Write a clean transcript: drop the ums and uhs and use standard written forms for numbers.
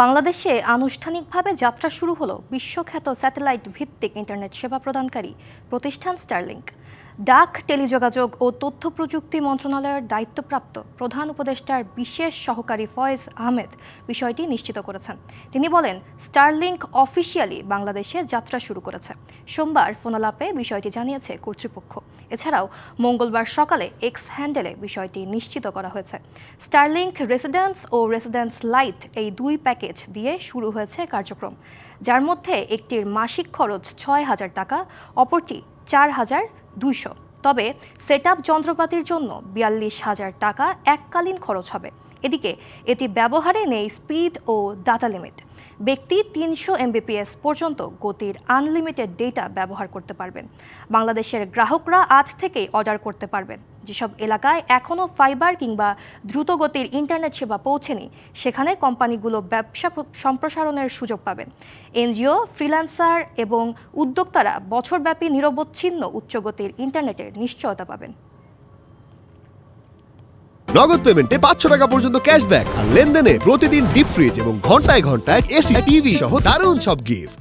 বাংলাদেশে আনুষ্ঠানিকভাবে যাত্রা শুরু হলো বিশ্বখ্যাত স্যাটেলাইট ভিত্তিক ইন্টারনেট সেবা প্রদানকারী প্রতিষ্ঠান স্টারলিংক। ডাক, টেলিযোগাযোগ ও তথ্য প্রযুক্তি মন্ত্রণালয়ের দায়িত্বপ্রাপ্ত প্রধান উপদেষ্টার বিশেষ সহকারী ফয়েজ আহমেদ বিষয়টি নিশ্চিত করেছেন। তিনি বলেন, স্টারলিংক অফিসিয়ালি বাংলাদেশে যাত্রা শুরু করেছে। সোমবার ফোনালাপে বিষয়টি জানিয়েছে কর্তৃপক্ষ। এছাড়াও মঙ্গলবার সকালে এক্স হ্যান্ডেলে বিষয়টি নিশ্চিত করা হয়েছে। স্টারলিংক রেসিডেন্স ও রেসিডেন্স লাইট এই দুই প্যাকেজ দিয়ে শুরু হয়েছে কার্যক্রম, যার মধ্যে একটির মাসিক খরচ ৬,০০০ টাকা, অপরটি ৪,২০০। তবে সেটআপ যন্ত্রপাতির জন্য ৪২,০০০ টাকা এককালীন খরচ হবে। এদিকে এটি ব্যবহারে নেই স্পিড ও ডাটা লিমিট। ব্যক্তি ৩০০ Mbps পর্যন্ত গতির আনলিমিটেড ডেটা ব্যবহার করতে পারবেন। বাংলাদেশের গ্রাহকরা আজ থেকেই অর্ডার করতে পারবেন। যেসব এলাকায় এখনও ফাইবার কিংবা দ্রুতগতির ইন্টারনেট সেবা পৌঁছেনি, সেখানে কোম্পানিগুলো ব্যবসা সম্প্রসারণের সুযোগ পাবেন। এনজিও, ফ্রিল্যান্সার এবং উদ্যোক্তারা বছরব্যাপী নিরবচ্ছিন্ন উচ্চগতির ইন্টারনেটের নিশ্চয়তা পাবেন। নগদ পেমেন্টে ৫০০ টাকা পর্যন্ত ক্যাশব্যাক আর লেনদেনে প্রতিদিন ডিপ ফ্রিজ এবং ঘন্টায় ঘন্টায় এসি, টিভি সহ দারুণ সব গিফট।